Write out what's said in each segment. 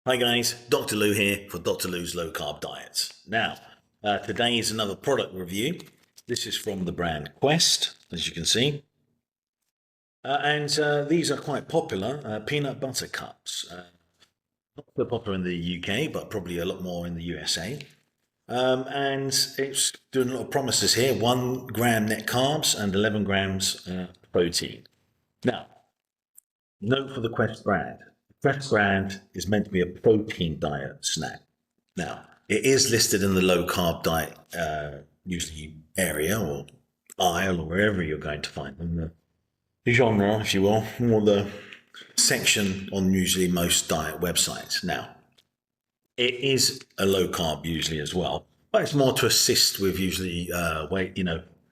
Hi guys, Dr. Lou here for Dr. Lou's Low Carb Diets. Now, today is another product review. This is from the brand Quest, as you can see. These are quite popular, peanut butter cups. Not so popular in the UK, but probably a lot more in the USA. And it's doing a lot of promises here, 1 gram net carbs and 11 grams protein. Now, note for the Quest brand. Quest brand is meant to be a protein diet snack. Now, it is listed in the low carb diet, usually area or aisle or wherever you're going to find them, the genre, if you will, or the section on usually most diet websites. Now, it is a low carb usually as well, but it's more to assist with usually weight,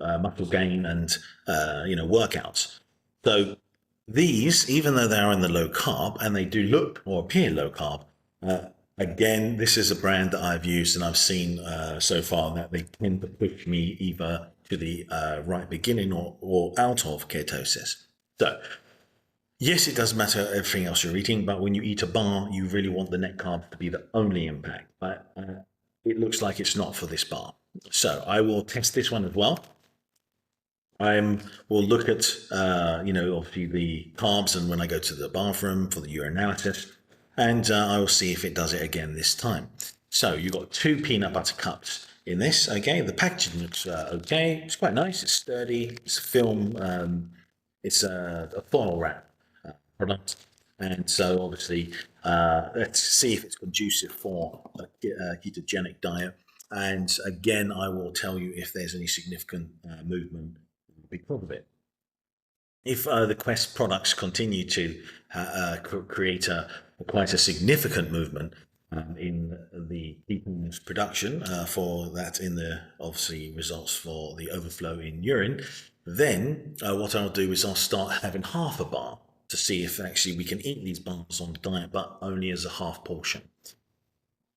muscle gain and workouts. So these, even though they are in the low carb and they do look or appear low carb, again, this is a brand that I've used and I've seen so far that they tend to push me either to the right beginning or out of ketosis. So, yes, it does matter everything else you're eating, but when you eat a bar, you really want the net carbs to be the only impact. But it looks like it's not for this bar. So I will test this one as well. We'll look at, obviously the carbs and when I go to the bathroom for the urinalysis, and I will see if it does it again this time. So you've got 2 peanut butter cups in this, okay? The packaging looks okay. It's quite nice. It's sturdy. It's a film. It's a foil wrap product. And so obviously, let's see if it's conducive for a ketogenic diet. And again, I will tell you if there's any significant movement because of it. If the Quest products continue to create quite a significant movement in the ketones production for that in the obviously results for the overflow in urine, then what I'll do is I'll start having half a bar to see if actually we can eat these bars on the diet, but only as a half portion.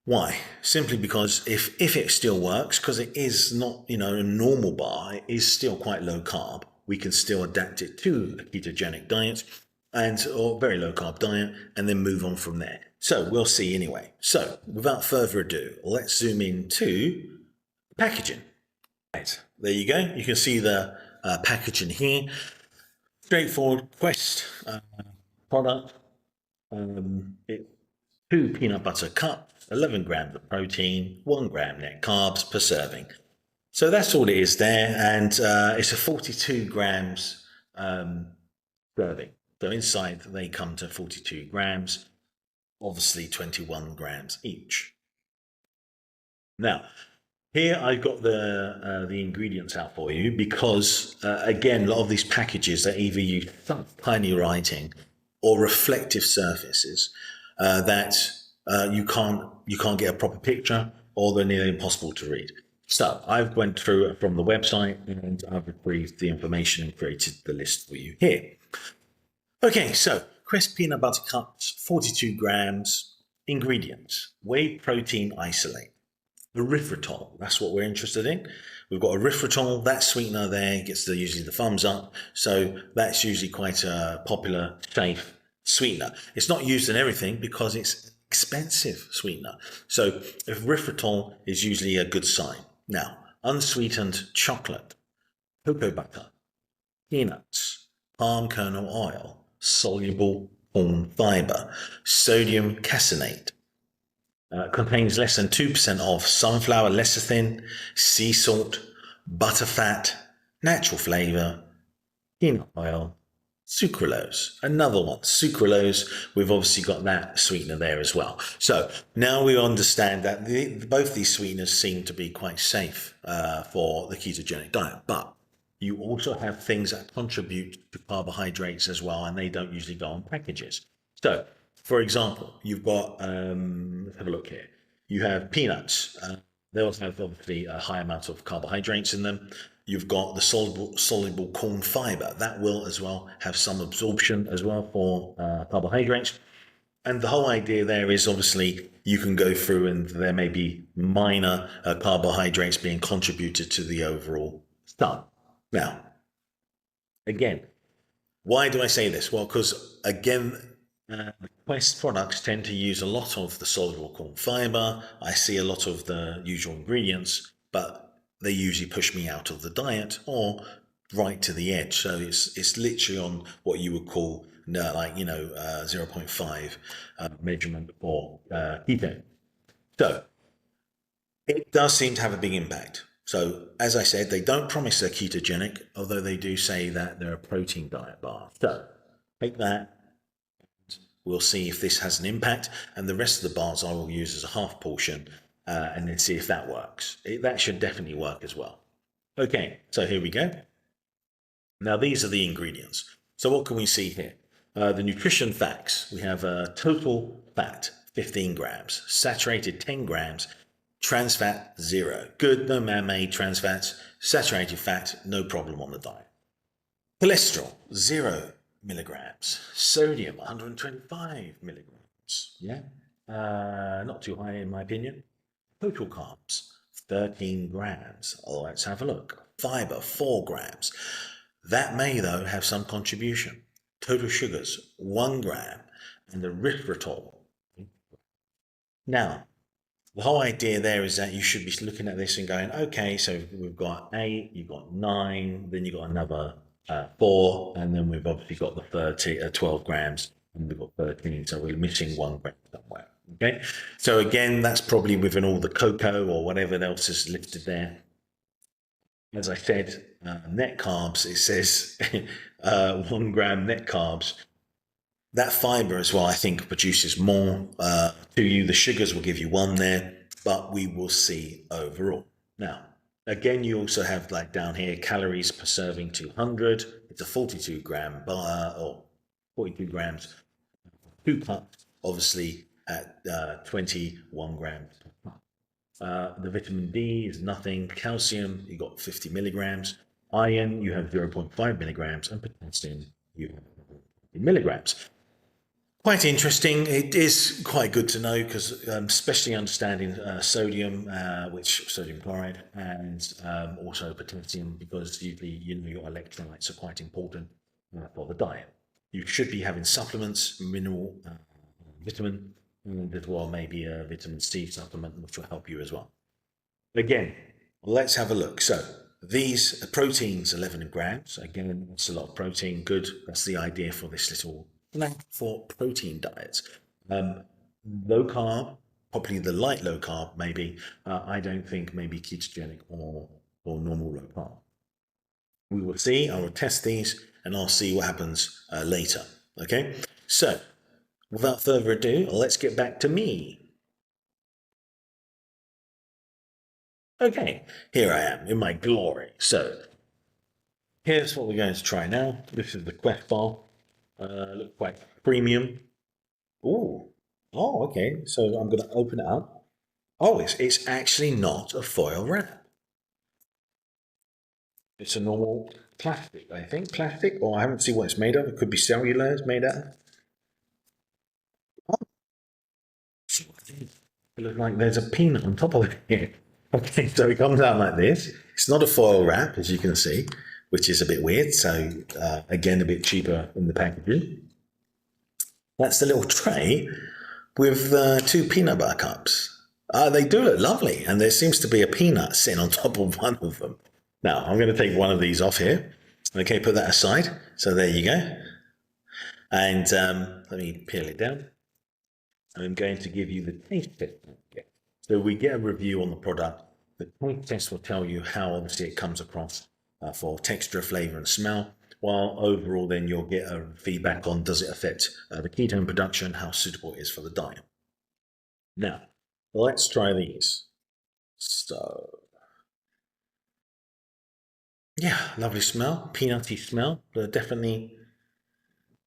Why? Simply because if it still works, because it is not, a normal bar, it is still quite low carb, we can still adapt it to a ketogenic diet or very low carb diet and then move on from there. So we'll see anyway. So without further ado, let's zoom into packaging. Right, there you go. You can see the packaging here. Straightforward Quest product. It's 2 peanut butter cups, 11 grams of protein, 1 gram net carbs per serving. So that's all it is there, and it's a 42 grams serving. So inside they come to 42 grams, obviously 21 grams each. Now, here I've got the ingredients out for you because, again, a lot of these packages that either use tiny writing or reflective surfaces that you can't get a proper picture or they're nearly impossible to read. So I've went through it from the website and I've retrieved the information and created the list for you here. Okay, so Quest peanut butter cups, 42 grams. Ingredients: whey protein isolate, erythritol, that's what we're interested in. We've got erythritol, that sweetener there gets usually the thumbs up, so that's usually quite a popular, safe sweetener. It's not used in everything because it's expensive sweetener. So erythritol is usually a good sign. Now, unsweetened chocolate, cocoa butter, peanuts, palm kernel oil, soluble corn fiber, sodium caseinate. Contains less than 2% of sunflower lecithin, sea salt, butterfat, natural flavour, peanut oil, sucralose. Another one, sucralose. We've obviously got that sweetener there as well. So now we understand that both these sweeteners seem to be quite safe for the ketogenic diet, but you also have things that contribute to carbohydrates as well, and they don't usually go on packages. So, for example, you've got, let's have a look here. You have peanuts. They also have obviously a high amount of carbohydrates in them. You've got the soluble corn fiber. That will as well have some absorption as well for carbohydrates. And the whole idea there is obviously you can go through and there may be minor carbohydrates being contributed to the overall sum. Now, again, why do I say this? Well, because again, Quest products tend to use a lot of the soluble corn fiber. I see a lot of the usual ingredients, but they usually push me out of the diet or right to the edge. So it's literally on what you would call 0.5 measurement for ketone. So it does seem to have a big impact. So as I said, they don't promise they're ketogenic, although they do say that they're a protein diet bar. So take that. We'll see if this has an impact, and the rest of the bars I will use as a half portion, and then see if that works. That should definitely work as well. Okay, so here we go. Now these are the ingredients. So what can we see here? The nutrition facts. We have total fat, 15 grams, saturated 10 grams, trans fat, 0. Good, no man-made trans fats. Saturated fat, no problem on the diet. Cholesterol, 0 milligrams. Sodium, 125 milligrams. Yeah, not too high in my opinion. Total carbs, 13 grams. Oh, let's have a look. Fiber, 4 grams. That may, though, have some contribution. Total sugars, 1 gram. And the erythritol. Now, the whole idea there is that you should be looking at this and going, okay, so we've got 8, you've got 9, then you've got another 4, and then we've obviously got the 12 grams, and we've got 13, so we're missing 1 gram somewhere. Okay, so again, that's probably within all the cocoa or whatever else is listed there. As I said, net carbs, it says 1 gram net carbs. That fiber as well, I think, produces more to you. The sugars will give you 1 there, but we will see overall. Now, again, you also have like down here, calories per serving 200. It's a 42 gram bar, or 42 grams. 2 cups, obviously at 21 grams. The vitamin D is nothing. Calcium, you got 50 milligrams. Iron, you have 0.5 milligrams. And potassium, you have 50 milligrams. Quite interesting. It is quite good to know because, especially understanding sodium, which sodium chloride, and also potassium, because usually your electrolytes are quite important for the diet. You should be having supplements, mineral, vitamin, and as well maybe a vitamin C supplement, which will help you as well. Again, let's have a look. So these proteins, 11 grams. Again, that's a lot of protein. Good. That's the idea for this little for protein diets. Low carb, probably the light low carb, maybe. I don't think maybe ketogenic or normal low carb. We will see. I will test these and I'll see what happens later. Okay, so without further ado, let's get back to me. Okay, here I am in my glory. So here's what we're going to try now. This is the Quest bar. Look quite premium. Oh, okay. So I'm going to open it up. Oh, it's actually not a foil wrap. It's a normal plastic, I think. Plastic, or I haven't seen what it's made of. It could be cellulose made out of. Oh, it looks like there's a peanut on top of it here. Okay, so it comes out like this. It's not a foil wrap, as you can see, which is a bit weird. So again, a bit cheaper in the packaging. That's the little tray with 2 peanut butter cups. They do look lovely, and there seems to be a peanut sitting on top of one of them. Now, I'm going to take one of these off here. Okay, put that aside. So there you go. And let me peel it down. I'm going to give you the taste test. So we get a review on the product. The taste test will tell you how obviously it comes across for texture, flavor, and smell. While overall, then you'll get a feedback on does it affect the ketone production, how suitable it is for the diet. Now, let's try these. So, yeah, lovely smell, peanutty smell. Definitely,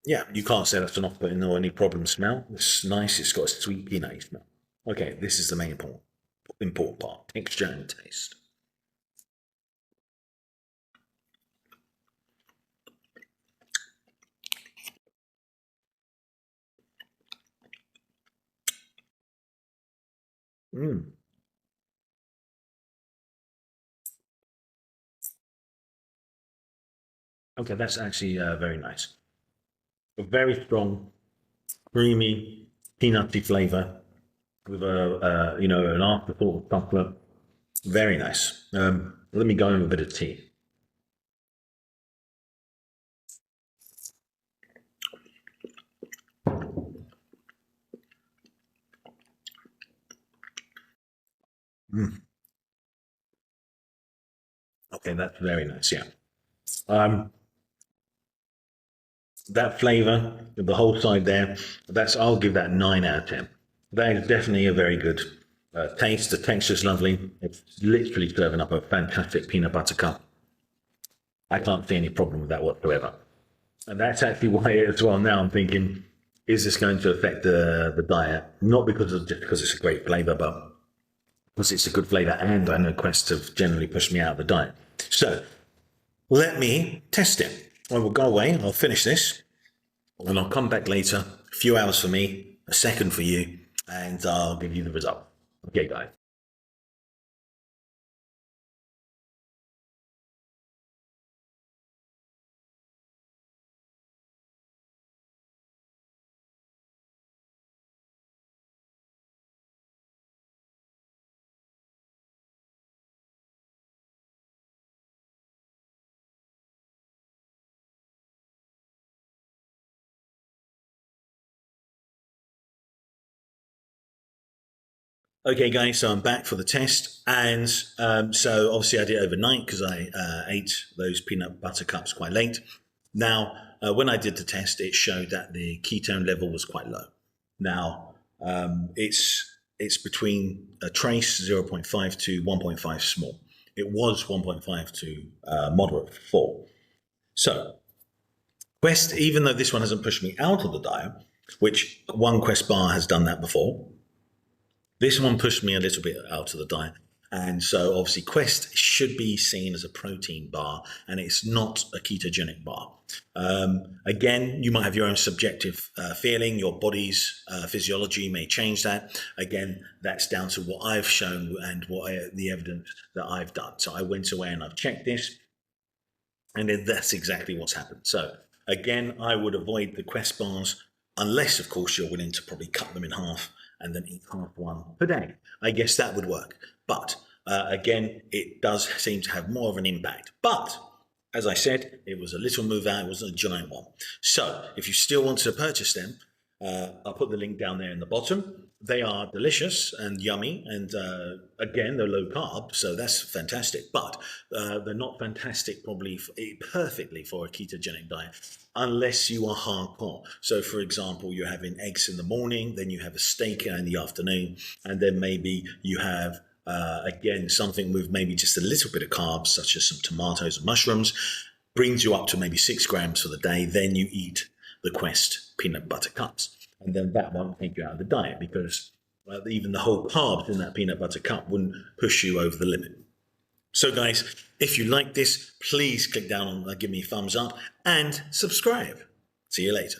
yeah, you can't say that's an off-putting or any problem smell. It's nice. It's got a sweet peanutty smell. Okay, this is the main important part: texture and taste. Mm. Okay, that's actually very nice. A very strong creamy, peanutty flavour with a an afterthought of chocolate. Very nice. Let me go in with a bit of tea. Okay, that's very nice. Yeah. That flavour, the whole side there, I'll give that 9 out of 10. That is definitely a very good taste. The texture's lovely. It's literally serving up a fantastic peanut butter cup. I can't see any problem with that whatsoever. And that's actually why as well now I'm thinking, is this going to affect the diet? Not just because it's a great flavour, but because it's a good flavour, and I know Quest have generally pushed me out of the diet. So let me test it. I will go away, I'll finish this, and I'll come back later, a few hours for me, a second for you, and I'll give you the result. Okay, guys. Okay, guys, so I'm back for the test. And so obviously I did it overnight because I ate those peanut butter cups quite late. Now, when I did the test, it showed that the ketone level was quite low. Now, it's between a trace 0.5 to 1.5 small. It was 1.5 to moderate 4. So, Quest, even though this one hasn't pushed me out of the diet, which one Quest bar has done that before, this one pushed me a little bit out of the diet. And so obviously Quest should be seen as a protein bar, and it's not a ketogenic bar. Again, you might have your own subjective feeling. Your body's physiology may change that. Again, that's down to what I've shown and the evidence that I've done. So I went away and I've checked this, and then that's exactly what's happened. So again, I would avoid the Quest bars unless, of course, you're willing to probably cut them in half and then eat half one per day. I guess that would work. But again, it does seem to have more of an impact. But as I said, it was a little move out, it wasn't a giant one. So if you still want to purchase them, I'll put the link down there in the bottom. They are delicious and yummy, and again, they're low carb, so that's fantastic. But they're not fantastic perfectly for a ketogenic diet, unless you are hardcore. So, for example, you're having eggs in the morning, then you have a steak in the afternoon, and then maybe you have again something with maybe just a little bit of carbs, such as some tomatoes and mushrooms, brings you up to maybe 6 grams for the day. Then you eat the Quest peanut butter cups, and then that won't take you out of the diet, because even the whole carbs in that peanut butter cup wouldn't push you over the limit. So guys, if you like this, please click down on give me a thumbs up and subscribe. See you later.